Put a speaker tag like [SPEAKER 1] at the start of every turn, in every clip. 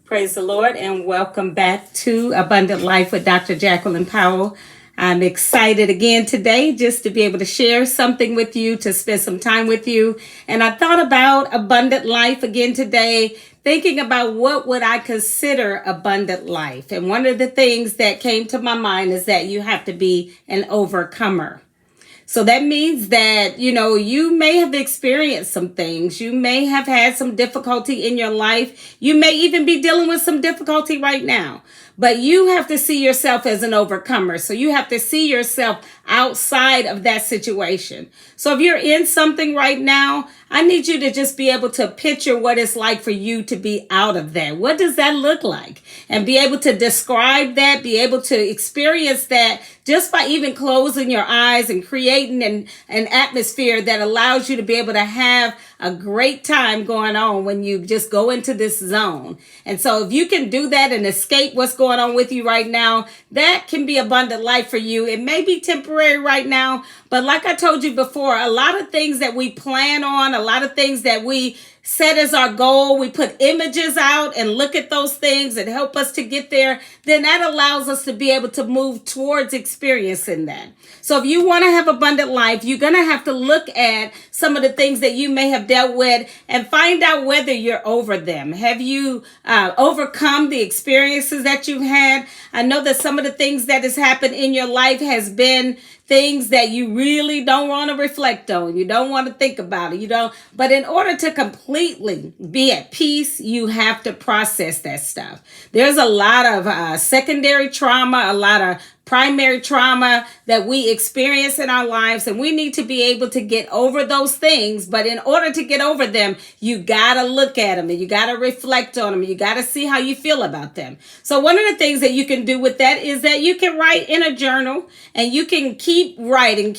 [SPEAKER 1] Praise the Lord and welcome back to Abundant Life with Dr. Jacqueline Powell. I'm excited again today just to be able to share something with you, to spend some time with you. And I thought about abundant life again today, thinking about what would I consider abundant life. And one of the things that came to my mind is that you have to be an overcomer. So that means that, you may have experienced some things. You may have had some difficulty in your life. You may even be dealing with some difficulty right now. But you have to see yourself as an overcomer. So you have to see yourself outside of that situation. So if you're in something right now, I need you to just be able to picture what it's like for you to be out of that. What does that look like? And be able to describe that, be able to experience that just by even closing your eyes and creating an atmosphere that allows you to be able to have a great time going on when you just go into this zone. And so if you can do that and escape what's going on with you right now, that can be abundant life for you. It may be temporary right now, but like I told you before, a lot of things that we plan on, a lot of things that we set as our goal, we put images out and look at those things and help us to get there, then that allows us to be able to move towards experiencing that. So if you want to have abundant life, you're going to have to look at some of the things that you may have dealt with and find out whether you're over them. Have you overcome the experiences that you've had? I know that some of the things that has happened in your life has been things that you really don't want to reflect on. You don't want to think about it. But in order to completely be at peace, you have to process that stuff. There's a lot of secondary trauma, a lot of primary trauma that we experience in our lives, and we need to be able to get over those things. But in order to get over them, you gotta look at them and you gotta reflect on them. You gotta see how you feel about them. So one of the things that you can do with that is that you can write in a journal, and you can keep writing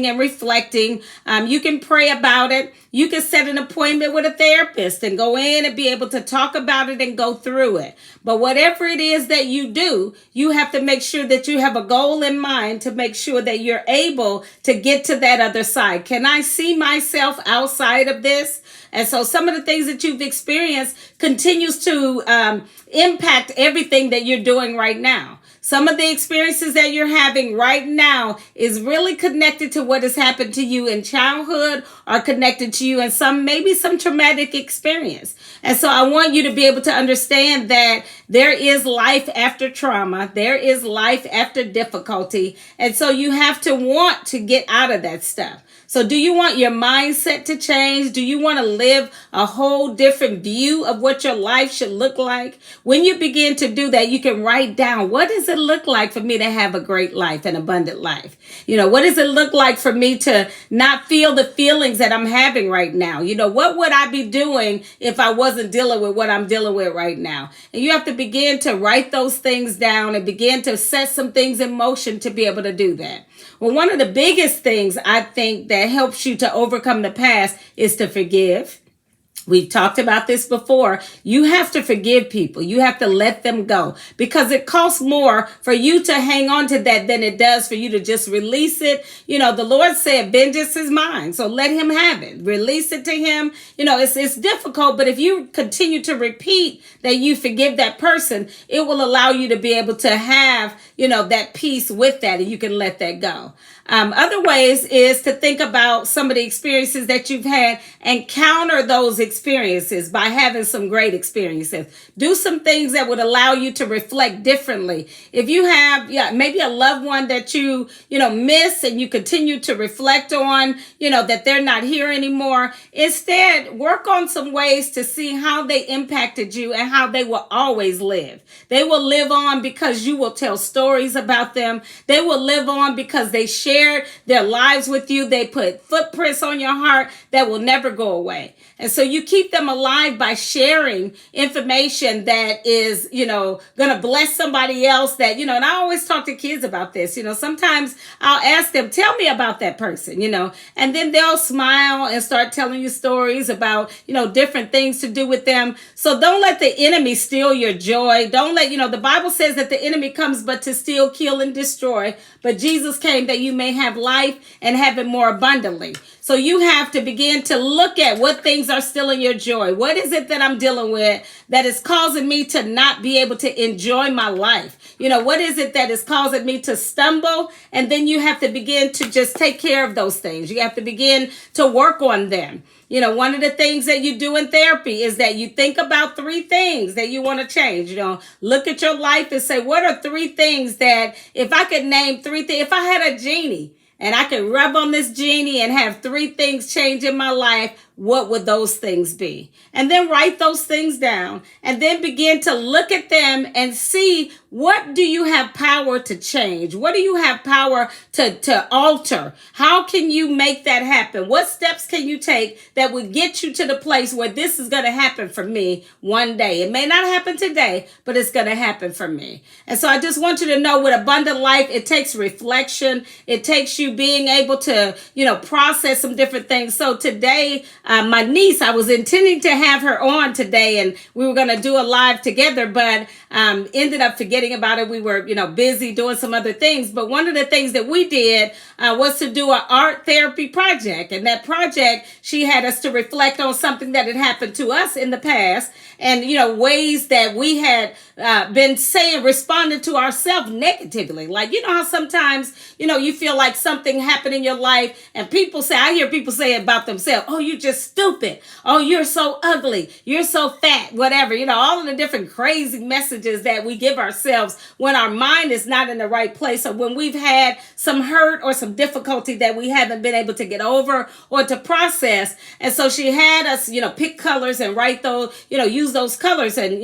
[SPEAKER 1] and reflecting. You can pray about it. You can set an appointment with a therapist and go in and be able to talk about it and go through it. But whatever it is that you do, you have to make sure that you have a goal in mind to make sure that you're able to get to that other side. Can I see myself outside of this? And so some of the things that you've experienced continues to impact everything that you're doing right now. Some of the experiences that you're having right now is really connected to what has happened to you in childhood or connected to you in maybe some traumatic experience. And so I want you to be able to understand that there is life after trauma. There is life after difficulty. And so you have to want to get out of that stuff. So do you want your mindset to change? Do you want to live a whole different view of what your life should look like? When you begin to do that, you can write down, what does it look like for me to have a great life, an abundant life? What does it look like for me to not feel the feelings that I'm having right now? What would I be doing if I wasn't dealing with what I'm dealing with right now? And you have to begin to write those things down and begin to set some things in motion to be able to do that. Well, one of the biggest things I think that helps you to overcome the past is to forgive. We've talked about this before. You have to forgive people. You have to let them go, because it costs more for you to hang on to that than it does for you to just release it. The Lord said, vengeance is mine. So let him have it. Release it to him. It's difficult, but if you continue to repeat that you forgive that person, it will allow you to be able to have, that peace with that, and you can let that go. Other ways is to think about some of the experiences that you've had and counter those experiences by having some great experiences. Do some things that would allow you to reflect differently. If you have maybe a loved one that you miss and you continue to reflect on, that they're not here anymore, instead work on some ways to see how they impacted you and how they will always live. They will live on because you will tell stories about them. They will live on because they shared their lives with you. They put footprints on your heart that will never go away. And so you keep them alive by sharing information that is, going to bless somebody else that, and I always talk to kids about this. Sometimes I'll ask them, tell me about that person, and then they'll smile and start telling you stories about, different things to do with them. So don't let the enemy steal your joy. Don't let, the Bible says that the enemy comes but to steal, kill, and destroy. But Jesus came that you may have life and have it more abundantly. So you have to begin to look at what things are stealing your joy. What is it that I'm dealing with that is causing me to not be able to enjoy my life? What is it that is causing me to stumble? And then you have to begin to just take care of those things. You have to begin to work on them. One of the things that you do in therapy is that you think about 3 things that you want to change. Look at your life and say, what are 3 things that if I could name 3 things, if I had a genie and I could rub on this genie and have 3 things change in my life, what would those things be? And then write those things down and then begin to look at them and see, what do you have power to change? What do you have power to alter? How can you make that happen? What steps can you take that would get you to the place where this is going to happen for me one day? It may not happen today, but it's going to happen for me. And so I just want you to know, with Abundant Life, it takes reflection. It takes you being able to, process some different things. So today, my niece, I was intending to have her on today and we were going to do a live together, but ended up forgetting about it. We were, busy doing some other things. But one of the things that we did was to do an art therapy project. And that project, she had us to reflect on something that had happened to us in the past and, ways that we had been responding to ourselves negatively. Like, how sometimes, you feel like something happened in your life and I hear people say about themselves, oh, you're just stupid. Oh, you're so ugly. You're so fat, whatever. All of the different crazy messages that we give ourselves when our mind is not in the right place, or when we've had some hurt or some difficulty that we haven't been able to get over or to process. And so she had us, pick colors and write those, use those colors and,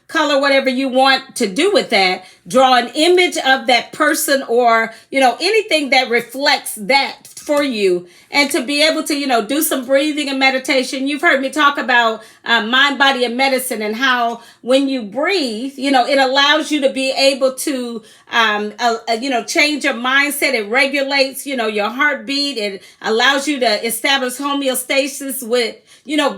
[SPEAKER 1] color whatever you want to do with that. Draw an image of that person or, anything that reflects that for you, and to be able to, do some breathing and meditation. You've heard me talk about mind, body, and medicine, and how when you breathe, it allows you to be able to, change your mindset. It regulates, your heartbeat. It allows you to establish homeostasis with,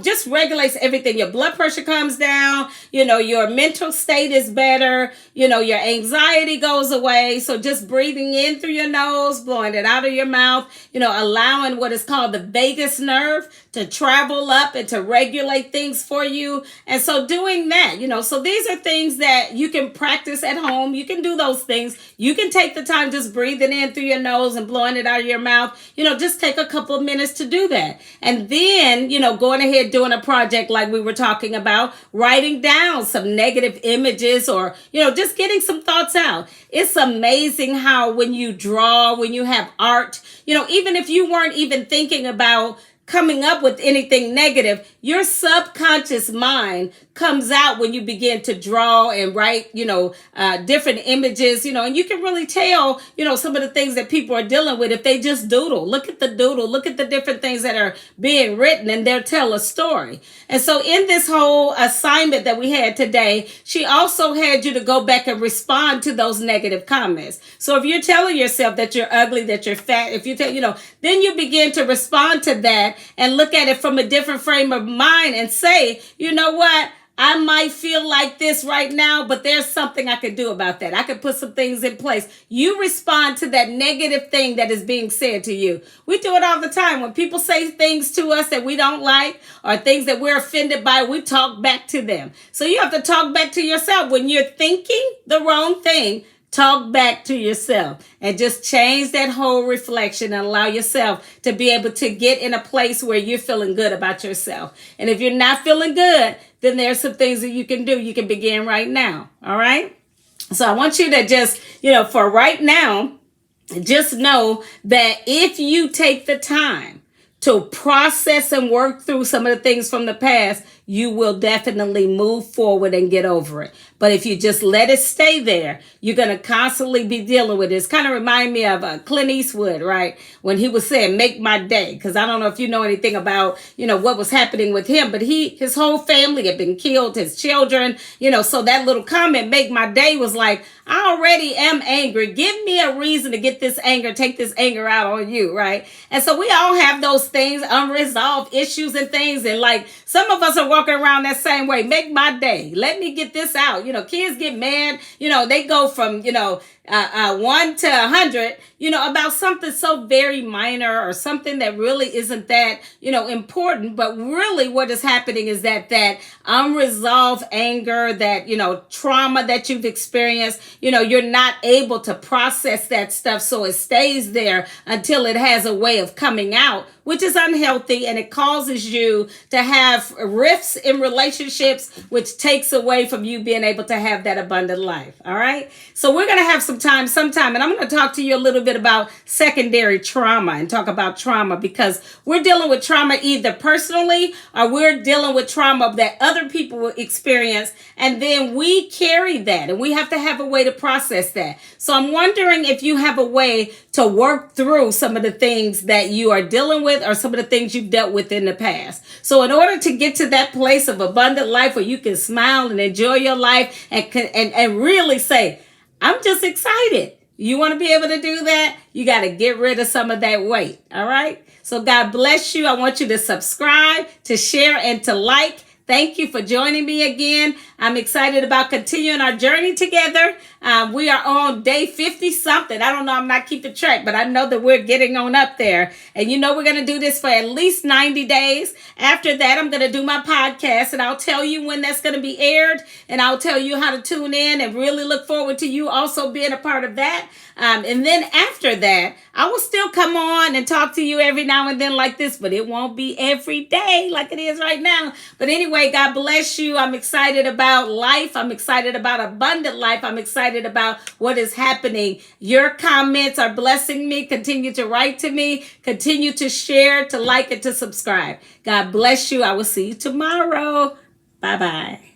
[SPEAKER 1] just regulates everything. Your blood pressure comes down, your mental state is better, your anxiety goes away. So just breathing in through your nose, blowing it out of your mouth, allowing what is called the vagus nerve to travel up and to regulate things for you. And so doing that, so these are things that you can practice at home. You can do those things. You can take the time just breathing in through your nose and blowing it out of your mouth. Just take a couple of minutes to do that. And then, going ahead doing a project like we were talking about, writing down some negative images or, just getting some thoughts out. It's amazing how when you draw, when you have art, even if you weren't even thinking about coming up with anything negative, your subconscious mind comes out when you begin to draw and write, different images, and you can really tell, some of the things that people are dealing with if they just doodle. Look at the doodle, look at the different things that are being written, and they'll tell a story. And so in this whole assignment that we had today, she also had you to go back and respond to those negative comments. So if you're telling yourself that you're ugly, that you're fat, if you tell, then you begin to respond to that and look at it from a different frame of mind and say, you know what? I might feel like this right now, but there's something I can do about that. I can put some things in place. You respond to that negative thing that is being said to you. We do it all the time. When people say things to us that we don't like or things that we're offended by, we talk back to them. So you have to talk back to yourself. When you're thinking the wrong thing, talk back to yourself and just change that whole reflection and allow yourself to be able to get in a place where you're feeling good about yourself. And if you're not feeling good, then there's some things that you can do. You can begin right now. All right. So I want you to just, for right now, just know that if you take the time to process and work through some of the things from the past, you will definitely move forward and get over it. But if you just let it stay there, you're going to constantly be dealing with it. It's kind of remind me of Clint Eastwood, right? When he was saying, make my day. Because I don't know if you know anything about, what was happening with him. But his whole family had been killed, his children, so that little comment, make my day, was like, I already am angry. Give me a reason to get this anger, take this anger out on you, right? And so we all have those things, unresolved issues and things. And like some of us are walking around that same way. Make my day. Let me get this out. Kids get mad. They go from, 1 to 100, about something so very minor or something that really isn't that, important. But really what is happening is that unresolved anger, that, trauma that you've experienced, you're not able to process that stuff. So it stays there until it has a way of coming out, which is unhealthy, and it causes you to have rifts in relationships, which takes away from you being able to have that abundant life. All right. So we're going to have sometime, and I'm going to talk to you a little bit about secondary trauma and talk about trauma, because we're dealing with trauma either personally or we're dealing with trauma that other people will experience. And then we carry that, and we have to have a way to process that. So I'm wondering if you have a way to work through some of the things that you are dealing with or some of the things you've dealt with in the past. So in order to get to that place of abundant life where you can smile and enjoy your life and really say, I'm just excited. You want to be able to do that? You got to get rid of some of that weight. All right. So God bless you. I want you to subscribe, to share, and to like. Thank you for joining me again. I'm excited about continuing our journey together. We are on day 50 something. I don't know. I'm not keeping track, but I know that we're getting on up there. And we're going to do this for at least 90 days. After that, I'm going to do my podcast, and I'll tell you when that's going to be aired, and I'll tell you how to tune in, and really look forward to you also being a part of that. And then after that, I will still come on and talk to you every now and then like this, but it won't be every day like it is right now. But anyway, God bless you. I'm excited about life. I'm excited about abundant life. I'm excited about what is happening. Your comments are blessing me. Continue to write to me. Continue to share, to like, and to subscribe. God bless you. I will see you tomorrow. Bye-bye.